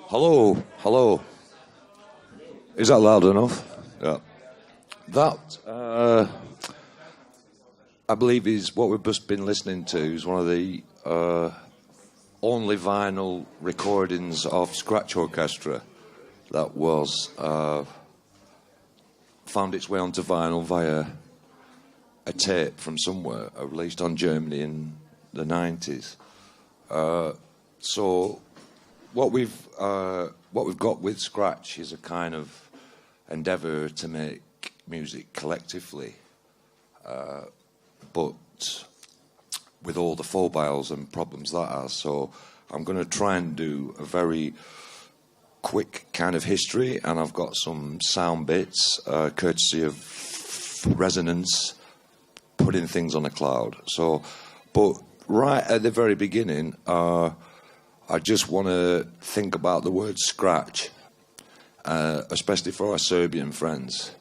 Hello, hello. Is that loud enough? Yeah. That, I believe, is what we've just been listening to. Is one of the only vinyl recordings of Scratch Orchestra that was found its way onto vinyl via a tape from somewhere, released on Germany in the 90s. So what we've got with Scratch is a kind of endeavour to make music collectively, but with all the foibles and problems that has. So I'm going to try and do a very quick kind of history, and I've got some sound bits, courtesy of Resonance, putting things on a cloud. So, but right at the very beginning, I just want to think about the word scratch, especially for our Serbian friends.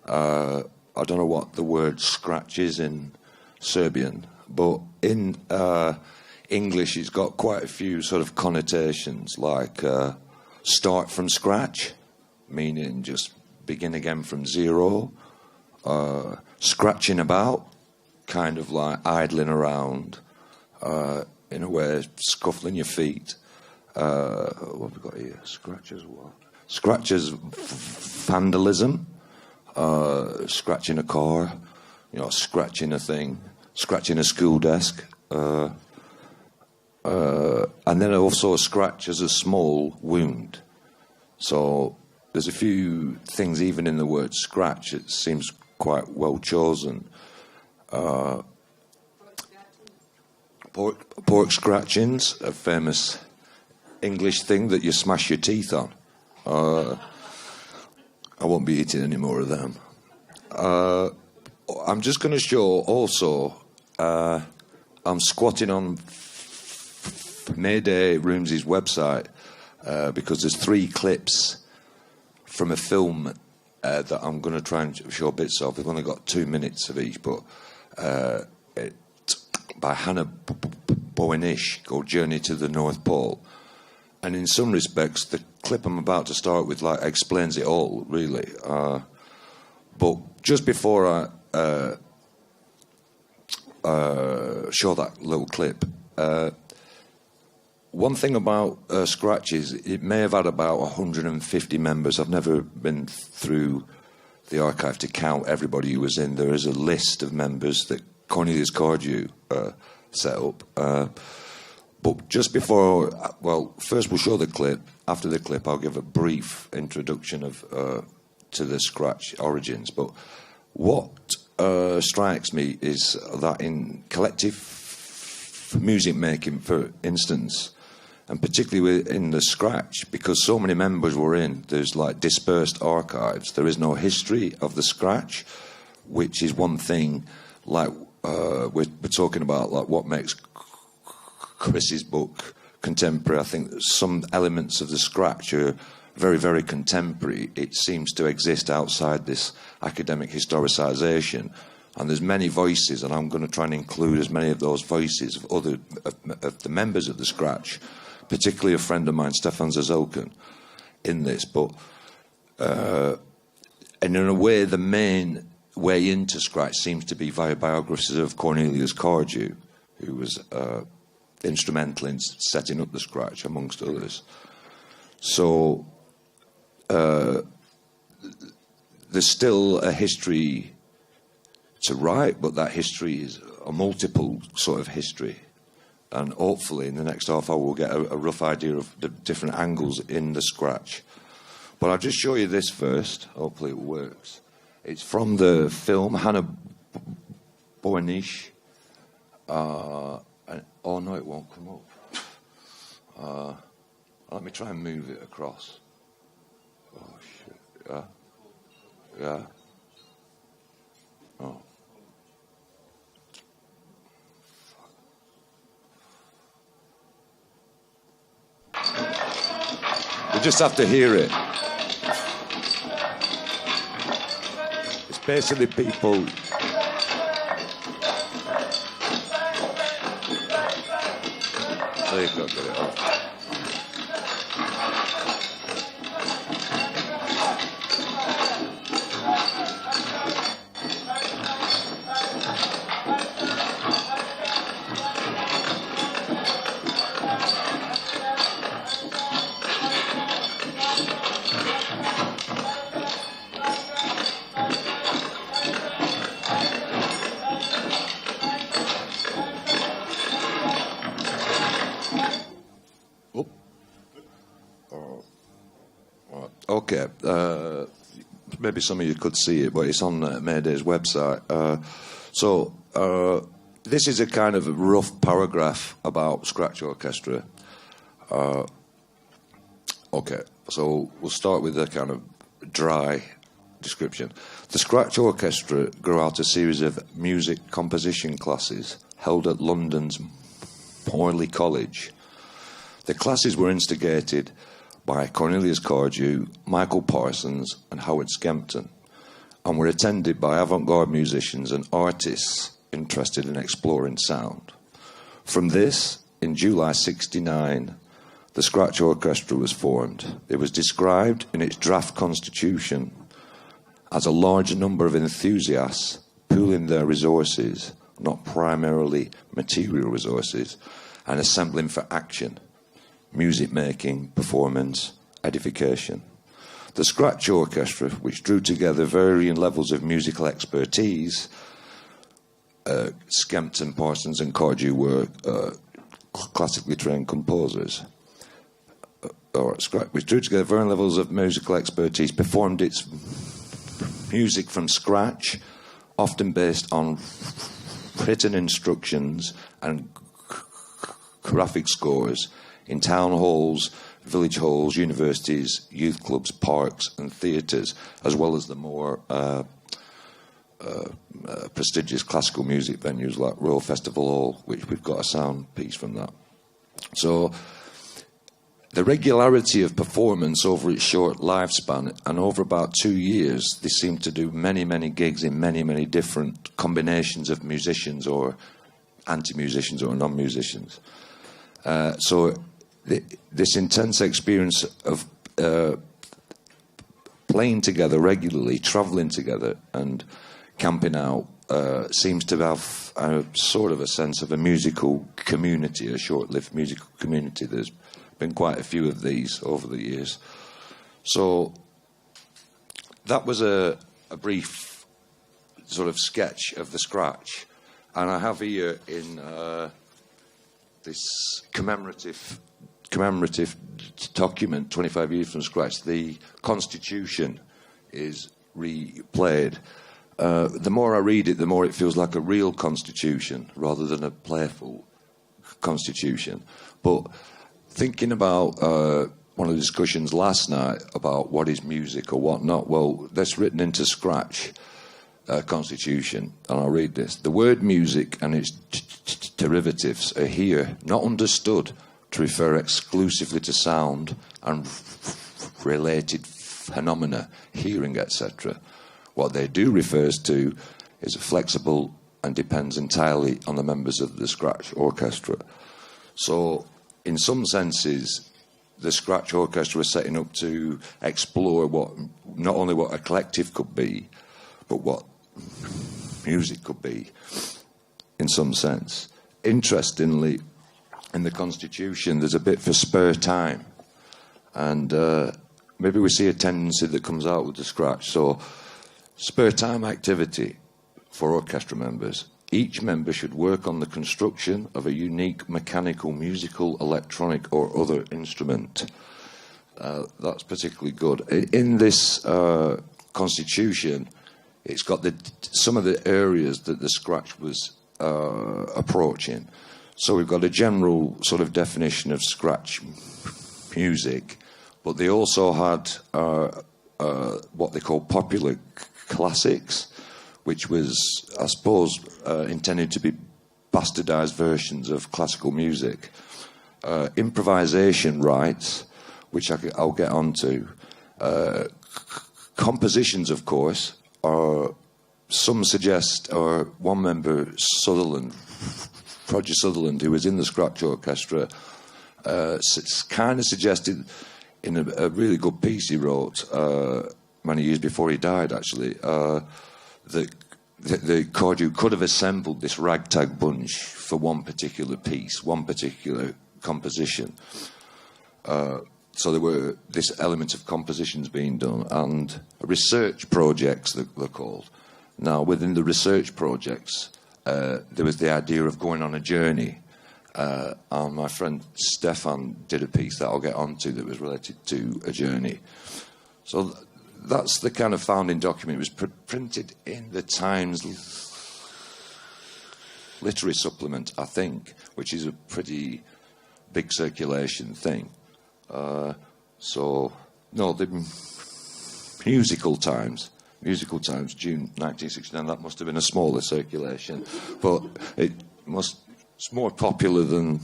I don't know what the word scratch is in Serbian, but in English it's got quite a few sort of connotations, like start from scratch, meaning just begin again from zero, scratching about, kind of like idling around, in a way, scuffling your feet. What have we got here? Scratches what? Scratches vandalism, scratching a car, scratching a thing, scratching a school desk, and then also a scratch as a small wound. So there's a few things even in the word scratch. It seems quite well chosen. Pork scratchings, a famous English thing that you smash your teeth on. I won't be eating any more of them. I'm just going to show also I'm squatting on Mayday Roomsy's website because there's 3 clips from a film that I'm going to try and show bits of. We've only got 2 minutes of each, but by Hannah Boynish called Journey to the North Pole. And in some respects, the clip I'm about to start with explains it all, really. But just before I show that little clip, one thing about Scratch is it may have had about 150 members. I've never been through the archive to count everybody who was in. There is a list of members that Cornelius Cardew set up. But just before, first we'll show the clip. After the clip, I'll give a brief introduction to the Scratch origins. But what strikes me is that in collective music making, for instance, and particularly in the Scratch, because so many members were in, there's like dispersed archives. There is no history of the Scratch, which is one thing. Like we're talking about, like what makes Chris's book contemporary. I think some elements of the Scratch are very, very contemporary. It seems to exist outside this academic historicisation, and there's many voices, and I'm going to try and include as many of those voices of the members of the Scratch, particularly a friend of mine, Stefan Zazokan, in this. But and in a way, the main way into Scratch seems to be via biographies of Cornelius Cardew, who was instrumental in setting up the Scratch, amongst others. So there's still a history to write, but that history is a multiple sort of history. And hopefully in the next half hour we'll get a rough idea of the different angles in the Scratch. But I'll just show you this first. Hopefully it works. It's from the film Hannah Boynish. Oh no, it won't come up. Let me try and move it across. Oh shit. Yeah. Oh. You just have to hear it. It's basically people. So you've got to get it off. Okay, maybe some of you could see it, but it's on Mayday's website. This is a kind of a rough paragraph about Scratch Orchestra. Okay, so we'll start with a kind of dry description. The Scratch Orchestra grew out a series of music composition classes held at London's Morley College. The classes were instigated by Cornelius Cardew, Michael Parsons and Howard Skempton, and were attended by avant-garde musicians and artists interested in exploring sound. From this, in July '69, the Scratch Orchestra was formed. It was described in its draft constitution as a large number of enthusiasts pooling their resources, not primarily material resources, and assembling for action: music making, performance, edification. The Scratch Orchestra, which drew together varying levels of musical expertise, Skempton, Parsons and Cardew were classically trained composers. Which drew together varying levels of musical expertise, performed its music from scratch, often based on written instructions and graphic scores, in town halls, village halls, universities, youth clubs, parks and theatres, as well as the more prestigious classical music venues like Royal Festival Hall, which we've got a sound piece from that. So the regularity of performance over its short lifespan, and over about 2 years, they seem to do many, many gigs in many, many different combinations of musicians or anti-musicians or non-musicians. So this intense experience of playing together regularly, travelling together and camping out seems to have a sort of a sense of a musical community, a short-lived musical community. There's been quite a few of these over the years. So that was a brief sort of sketch of the Scratch. And I have here in this commemorative document, 25 years from Scratch, the Constitution is replayed. The more I read it, the more it feels like a real constitution rather than a playful constitution. But thinking about one of the discussions last night about what is music or what not, well, that's written into Scratch Constitution, and I'll read this. The word music and its derivatives are here not understood to refer exclusively to sound and related phenomena, hearing, etc. What they do refers to is flexible and depends entirely on the members of the Scratch Orchestra. So, in some senses, the Scratch Orchestra is setting up to explore what not only what a collective could be, but what music could be, in some sense. Interestingly, in the Constitution, there's a bit for spare time, and maybe we see a tendency that comes out with the Scratch. So, spare time activity for orchestra members. Each member should work on the construction of a unique mechanical, musical, electronic, or other instrument. That's particularly good. In this Constitution, it's got some of the areas that the Scratch was approaching. So we've got a general sort of definition of Scratch music, but they also had what they call popular classics, which was, I suppose, intended to be bastardized versions of classical music. Improvisation rights, which I'll get onto. Compositions, of course, are, some suggest, or one member, Roger Sutherland, who was in the Scratch Orchestra, kind of suggested in a really good piece he wrote many years before he died, actually, that the Cordu could have assembled this ragtag bunch for one particular piece, one particular composition. So there were this element of compositions being done, and research projects, they're called. Now, within the research projects, there was the idea of going on a journey. And my friend Stefan did a piece that I'll get onto that was related to a journey. So that's the kind of founding document. It was printed in the Times literary supplement, I think, which is a pretty big circulation thing. The Musical Times, June 1969, that must have been a smaller circulation, but it's more popular than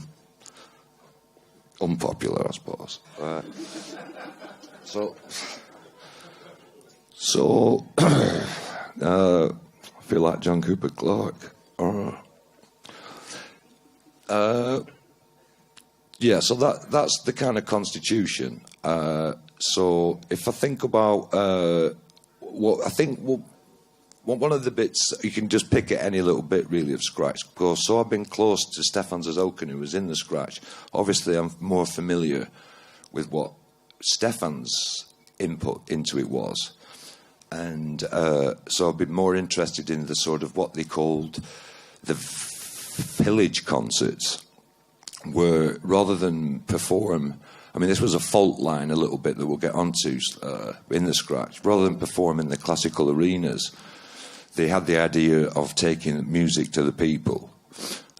unpopular, I suppose. I feel like John Cooper Clarke. So that's the kind of Constitution. So if I think about one of the bits, you can just pick at any little bit really of Scratch. Of course, so I've been close to Stefan Zazokin, who was in the Scratch. Obviously, I'm more familiar with what Stefan's input into it was. And so I've been more interested in the sort of what they called the village concerts, where rather than perform, I mean, this was a fault line a little bit that we'll get onto in the Scratch. Rather than perform in the classical arenas, they had the idea of taking music to the people.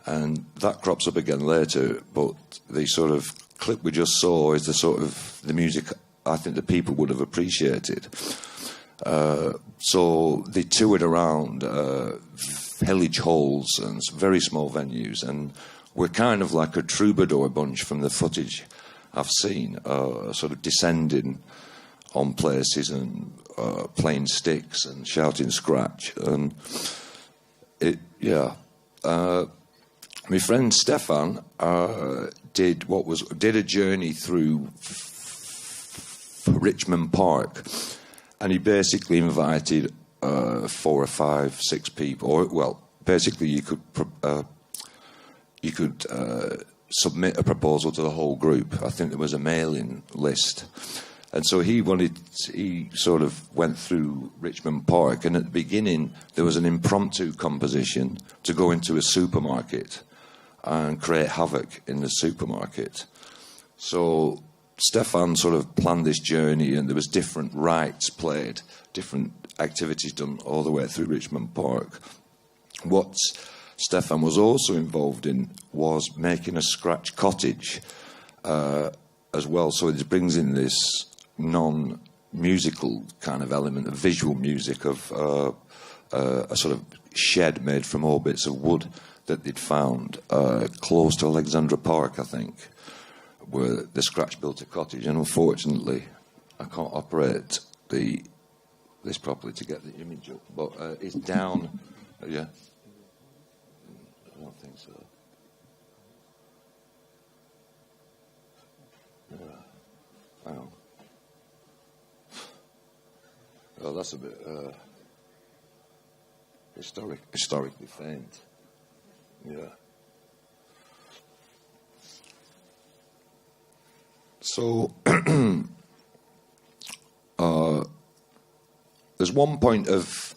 And that crops up again later, but the sort of clip we just saw is the sort of the music I think the people would have appreciated. So they toured around village halls and very small venues, and we're kind of like a troubadour bunch from the footage I've seen, sort of descending on places and playing sticks and shouting scratch. And my friend Stefan did a journey through Richmond Park, and he basically invited 4 or 5, 6 people. Or, well, basically you could submit a proposal to the whole group. I think there was a mailing list. And so he sort of went through Richmond Park, and at the beginning there was an impromptu composition to go into a supermarket and create havoc in the supermarket. So Stefan sort of planned this journey, and there was different rites played, different activities done all the way through Richmond Park. What Stefan was also involved in was making a scratch cottage as well. So it brings in this non-musical kind of element of visual music, of a sort of shed made from all bits of wood that they'd found close to Alexandra Park, I think, where the Scratch built a cottage. And unfortunately, I can't operate this properly to get the image up, but it's down. Yeah, I don't think so. Yeah, hang on. Oh, that's a bit historically faint. Yeah. So there's one point of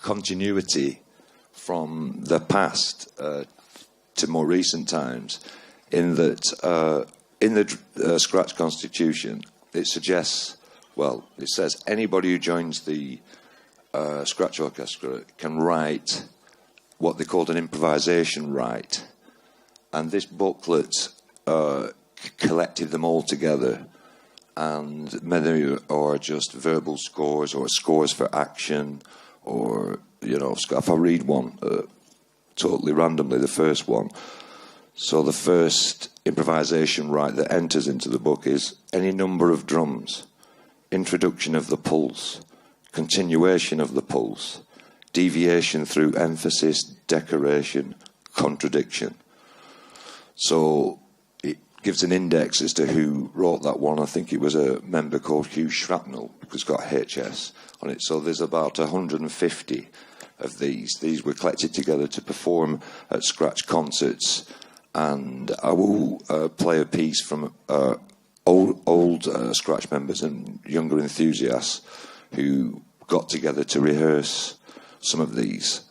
continuity from the past to more recent times, in that in the Scratch Constitution it suggests, well, it says anybody who joins the Scratch Orchestra can write what they called an improvisation right, and this booklet collected them all together, and many are just verbal scores or scores for action, or, you know, if I read one totally randomly, the first one. So the first improvisation right that enters into the book is any number of drums, introduction of the pulse, continuation of the pulse, deviation through emphasis, decoration, contradiction. So it gives an index as to who wrote that one. I think it was a member called Hugh Shrapnel, who's got HS on it. So there's about 150 of these. These were collected together to perform at Scratch concerts. And I will play a piece from old Scratch members and younger enthusiasts who got together to rehearse some of these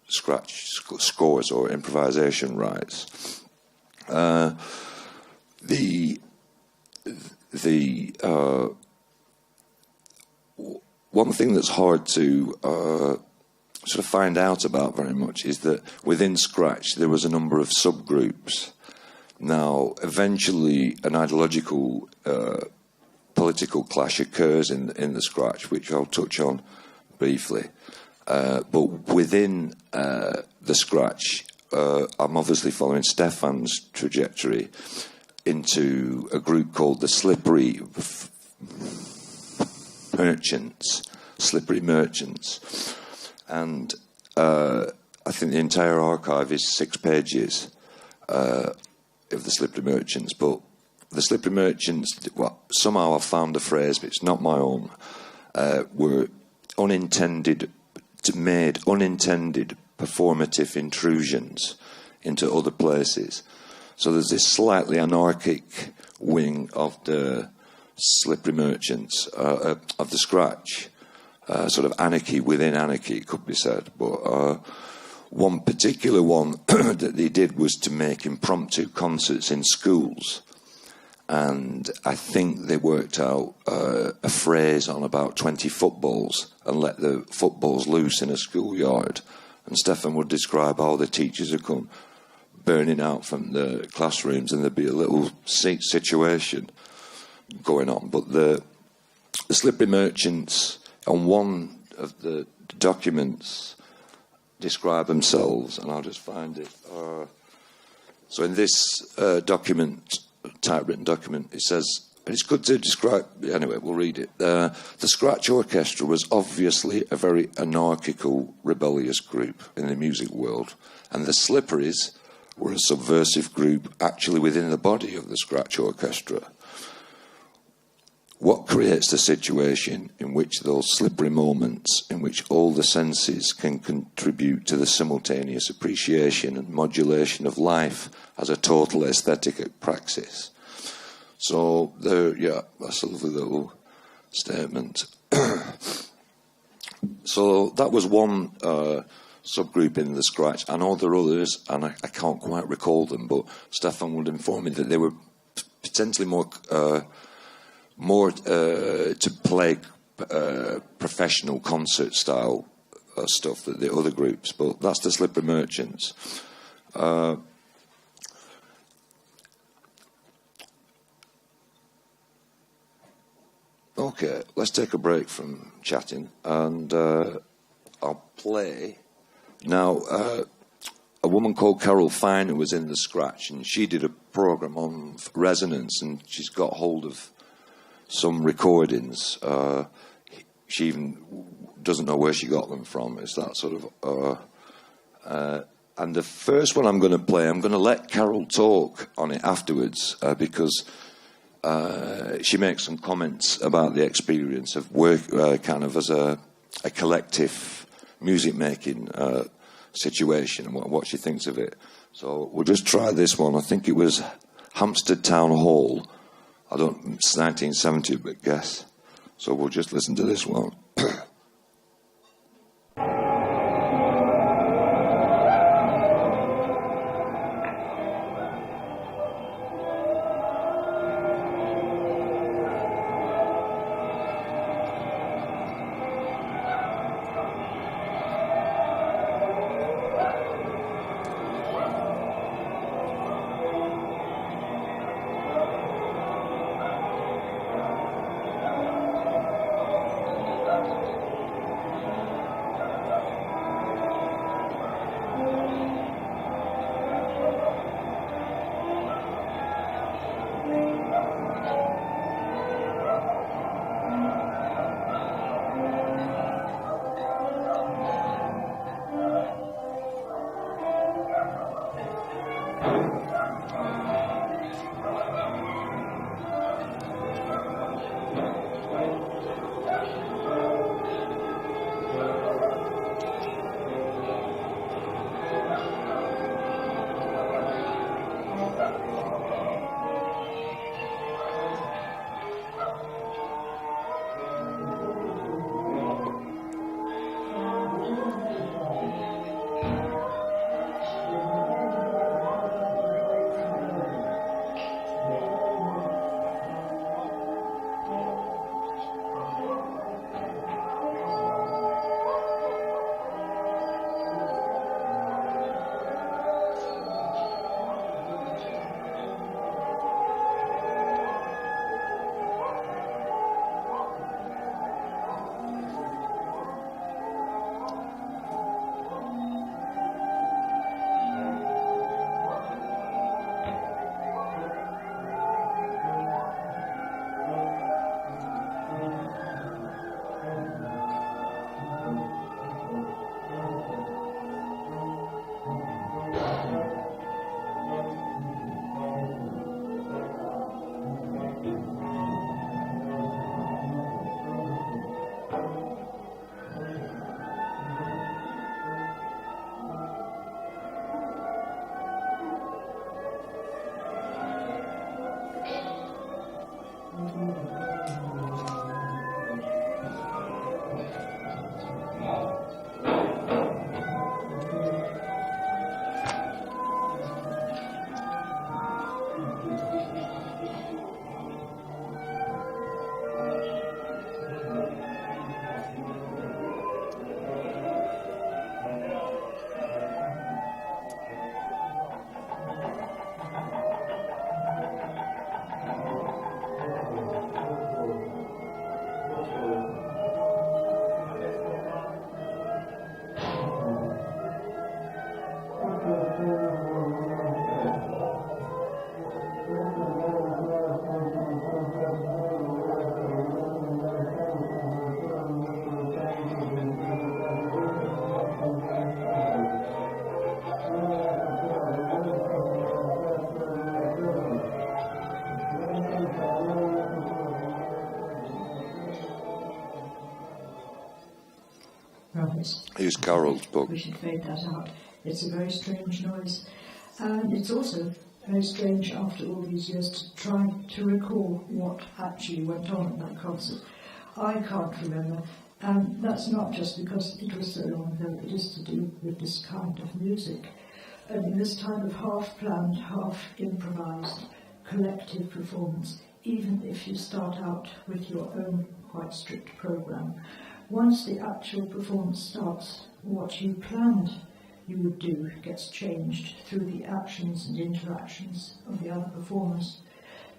Scratch scores or improvisation rights. One thing that's hard to sort of find out about very much is that within Scratch there was a number of subgroups. Now, eventually an ideological political clash occurs in the Scratch, which I'll touch on briefly. But within the Scratch, I'm obviously following Stefan's trajectory into a group called the Slippery Merchants. And I think the entire archive is 6 pages of the Slippery Merchants. But the Slippery Merchants, well, somehow I found the phrase, but it's not my own, were made unintended performative intrusions into other places. So there's this slightly anarchic wing of the Slippery Merchants, of the Scratch. Sort of anarchy within anarchy, it could be said. But one particular one that they did was to make impromptu concerts in schools. And I think they worked out a phrase on about 20 footballs and let the footballs loose in a schoolyard. And Stefan would describe how the teachers would come burning out from the classrooms, and there'd be a little situation going on. But the Slippery Merchants on one of the documents describe themselves, and I'll just find it. So in this document, typewritten document, it says, and it's good to describe, anyway, we'll read it. The Scratch Orchestra was obviously a very anarchical, rebellious group in the music world, and the Slipperies were a subversive group actually within the body of the Scratch Orchestra. What creates the situation in which those slippery moments in which all the senses can contribute to the simultaneous appreciation and modulation of life as a total aesthetic praxis? So there, yeah, that's a lovely little statement. So that was one subgroup in the Scratch. I know there are others, and I can't quite recall them, but Stefan would inform me that they were potentially more to play professional concert style stuff than the other groups, but that's the Slippery Merchants. Okay, let's take a break from chatting, and I'll play. Now, a woman called Carol Finer was in the Scratch, and she did a program on resonance, and she's got hold of some recordings. She even doesn't know where she got them from. It's that sort of... and the first one I'm going to play, I'm going to let Carol talk on it afterwards, because she makes some comments about the experience of work kind of as a collective music-making situation and what she thinks of it. So we'll just try this one. I think it was Hampstead Town Hall. It's 1970, but guess. So we'll just listen to this one. is Carol's book. We should fade that out. It's a very strange noise. And it's also very strange after all these years to try to recall what actually went on at that concert. I can't remember. And that's not just because it was so long ago, it is to do with this kind of music. And in this time of half-planned, half-improvised, collective performance, even if you start out with your own quite strict program, once the actual performance starts, what you planned you would do gets changed through the actions and interactions of the other performers.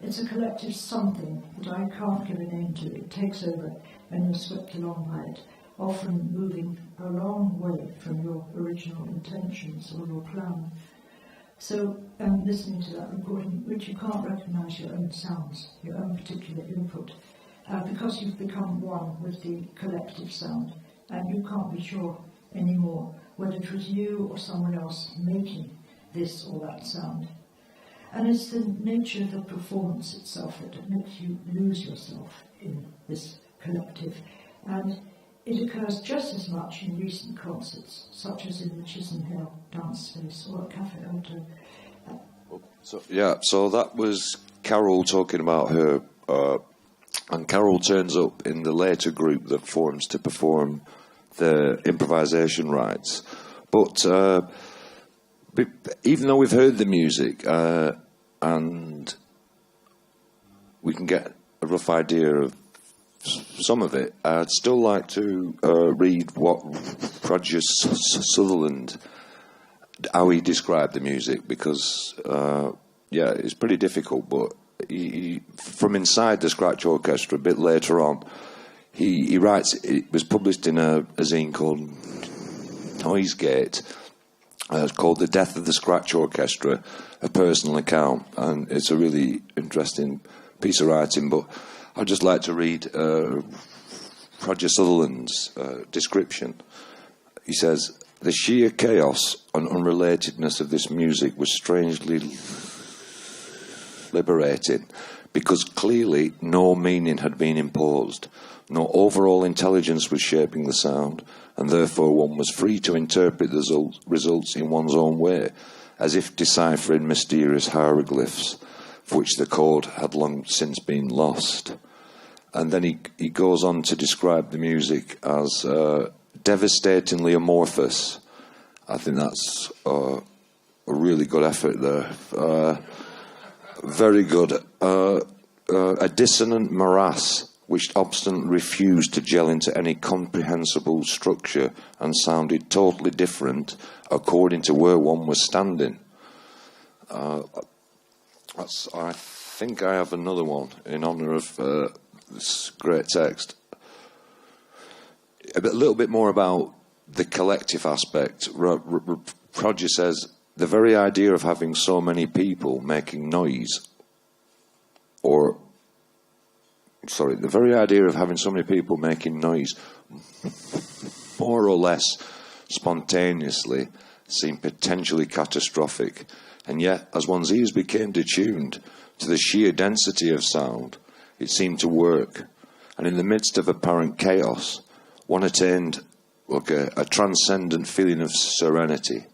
It's a collective something that I can't give a name to. It takes over and you're swept along by it, often moving a long way from your original intentions or your plan. So, listening to that recording, which you can't recognise your own sounds, your own particular input, because you've become one with the collective sound, and you can't be sure anymore whether it was you or someone else making this or that sound. And it's the nature of the performance itself that makes you lose yourself in this collective. And it occurs just as much in recent concerts, such as in the Chisholm Hill Dance Space or at Cafe Alto. So that was Carol talking about her, and Carol turns up in the later group that forms to perform the improvisation rites. But even though we've heard the music and we can get a rough idea of some of it, I'd still like to read what Roger Sutherland, how he described the music, because it's pretty difficult, but he, from inside the Scratch Orchestra a bit later on, he writes, it was published in a zine called Noisegate. It's called The Death of the Scratch Orchestra, a personal account, and it's a really interesting piece of writing. But I'd just like to read Roger Sutherland's description. He says, "The sheer chaos and unrelatedness of this music was strangely liberating, because clearly no meaning had been imposed. No overall intelligence was shaping the sound, and therefore one was free to interpret the results in one's own way, as if deciphering mysterious hieroglyphs, for which the code had long since been lost." And then he goes on to describe the music as devastatingly amorphous. I think that's a really good effort there. Very good. A dissonant morass which obstinately refused to gel into any comprehensible structure and sounded totally different according to where one was standing. I think I have another one in honour of this great text. A little bit more about the collective aspect. Roger says, the very idea of having so many people making noise, the very idea of having so many people making noise more or less spontaneously seemed potentially catastrophic. And yet, as one's ears became detuned to the sheer density of sound, it seemed to work. And in the midst of apparent chaos, one attained a transcendent feeling of serenity.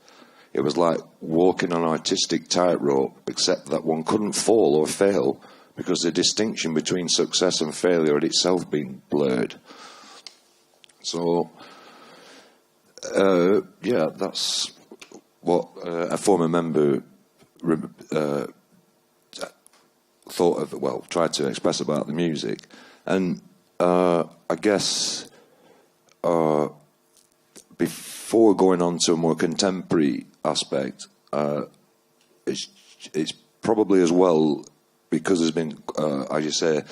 It was like walking on an artistic tightrope, except that one couldn't fall or fail, because the distinction between success and failure had itself been blurred. So, that's what a former member thought of, tried to express about the music. And I guess before going on to a more contemporary aspect, it's probably as well, because there's been, as you say,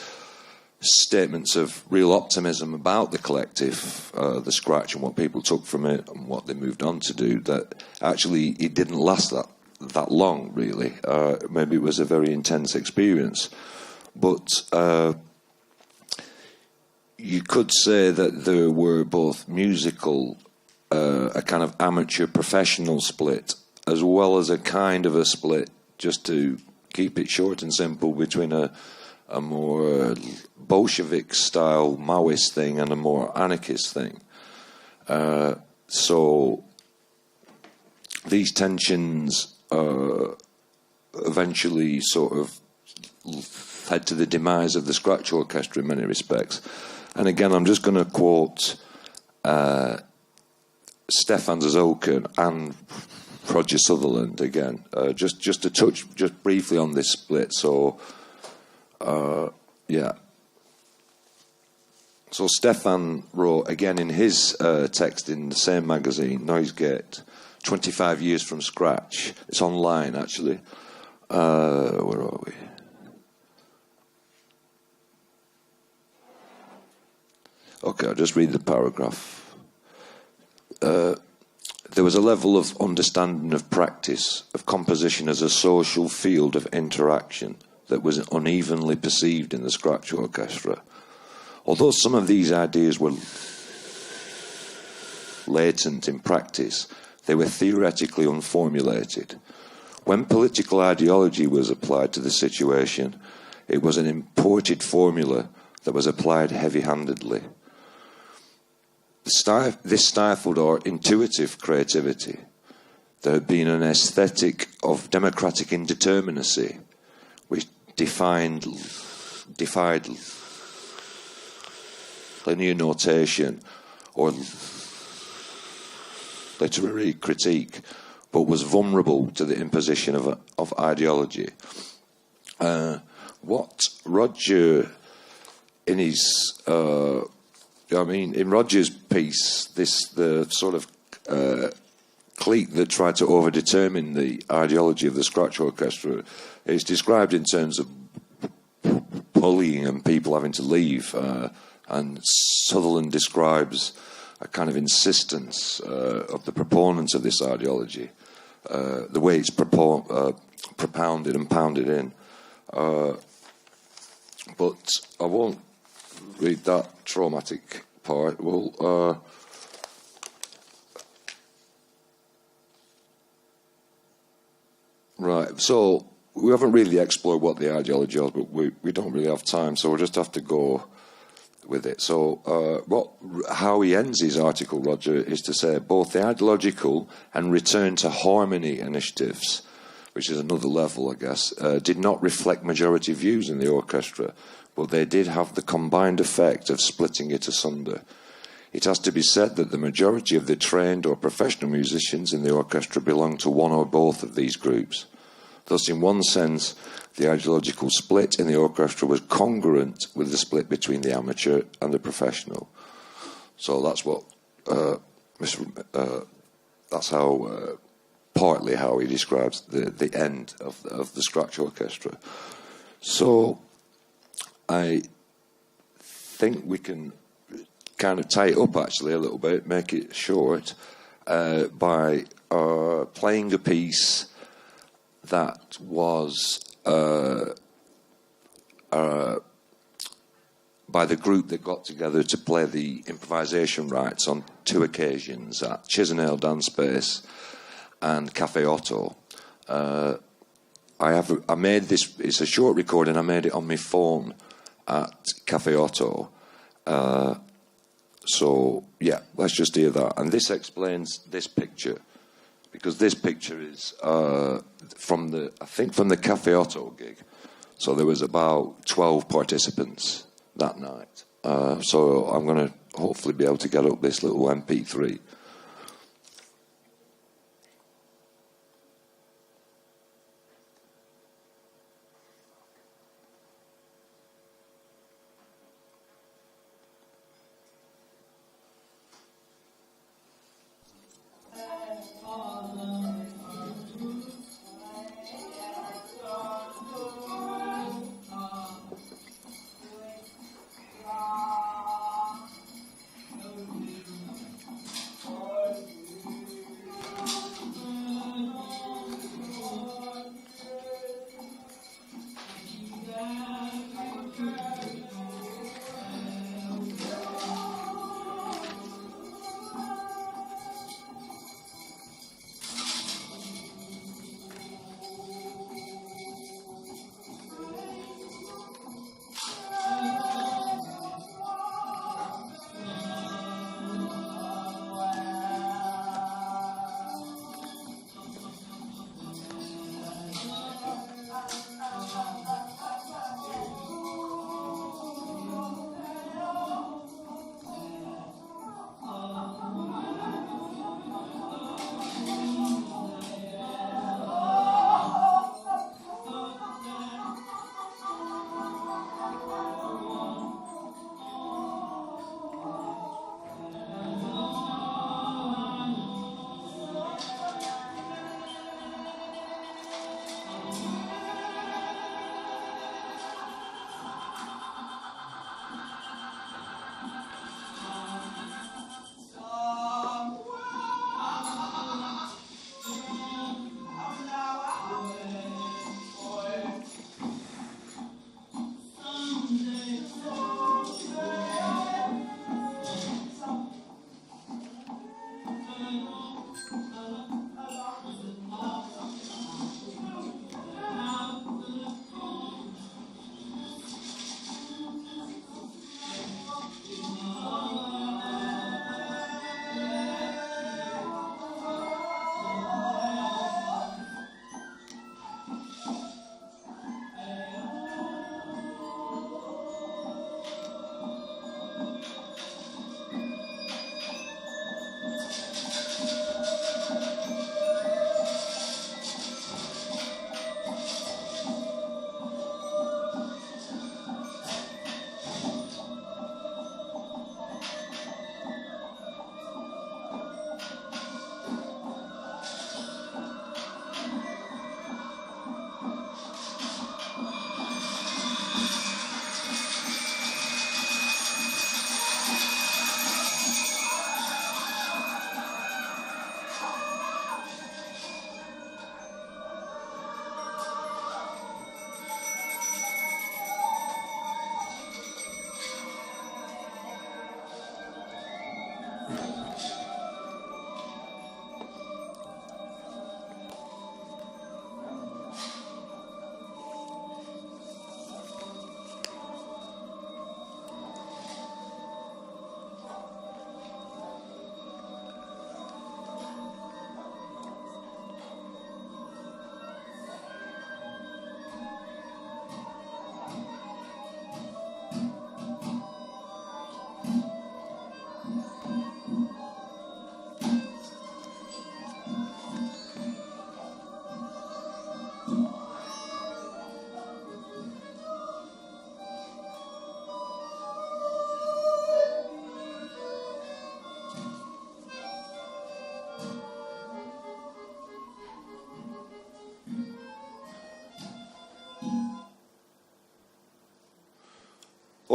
statements of real optimism about the collective, the Scratch, and what people took from it and what they moved on to do, that actually it didn't last that long, really. Maybe it was a very intense experience. But you could say that there were both musical, a kind of amateur-professional split, as well as a kind of a split, just to keep it short and simple, between a more Bolshevik-style Maoist thing and a more anarchist thing. So these tensions eventually sort of led to the demise of the Scratch Orchestra in many respects. And again, I'm just going to quote Stefan Zazokan and Roger Sutherland again, just to touch just briefly on this split. So, yeah. So Stefan wrote, again in his text in the same magazine, Noise Gate, 25 years from scratch. It's online, actually. Where are we? Okay, I'll just read the paragraph. There was a level of understanding of practice, of composition as a social field of interaction that was unevenly perceived in the Scratch Orchestra. Although some of these ideas were latent in practice, they were theoretically unformulated. When political ideology was applied to the situation, it was an imported formula that was applied heavy-handedly. This stifled our intuitive creativity. There had been an aesthetic of democratic indeterminacy, which defied linear notation or literary critique, but was vulnerable to the imposition of ideology. What Roger, in his, in Roger's piece, the sort of clique that tried to overdetermine the ideology of the Scratch Orchestra is described in terms of bullying and people having to leave. And Sutherland describes a kind of insistence of the proponents of this ideology, the way it's propounded and pounded in. But I won't read that traumatic part. Well, right, so we haven't really explored what the ideology is, but we don't really have time, so we'll just have to go with it. So how he ends his article, Roger, is to say both the ideological and return to harmony initiatives, which is another level, I guess, did not reflect majority views in the orchestra, but they did have the combined effect of splitting it asunder. It has to be said that the majority of the trained or professional musicians in the orchestra belong to one or both of these groups. Thus, in one sense, the ideological split in the orchestra was congruent with the split between the amateur and the professional. So that's what that's how partly how he describes the end of the Scratch Orchestra. So I think we can kind of tie it up actually a little bit, make it short, by playing a piece that was by the group that got together to play the improvisation rights on 2 occasions at Chisenhale Dance Space and Cafe Otto. I made this, it's a short recording, I made it on my phone at Cafe Otto. So, yeah, let's just hear that. And this explains this picture, because this picture is from the Cafe Otto gig. So there was about 12 participants that night. So I'm going to hopefully be able to get up this little MP3.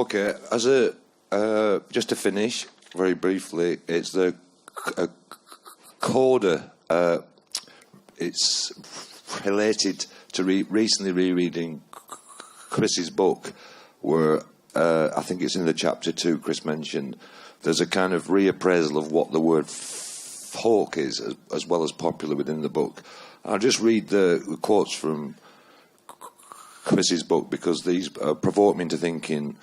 Okay, as just to finish very briefly, it's the coda. It's related to recently rereading Chris's book, where I think it's in the chapter 2 Chris mentioned, there's a kind of reappraisal of what the word folk is, as well as popular within the book. I'll just read the quotes from Chris's book, because these provoke me into thinking,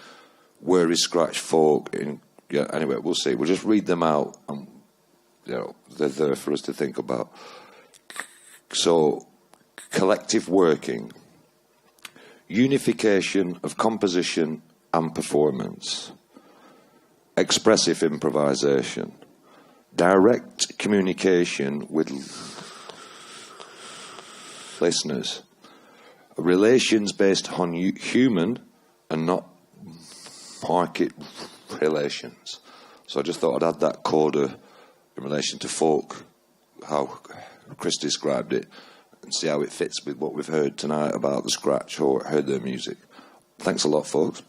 where is Scratch folk? Anyway, we'll see. We'll just read them out, and they're there for us to think about. So, collective working, unification of composition and performance, expressive improvisation, direct communication with listeners, relations based on human and not market relations. So I just thought I'd add that coda in relation to folk, how Chris described it, and see how it fits with what we've heard tonight about the Scratch or heard their music. Thanks a lot, folks.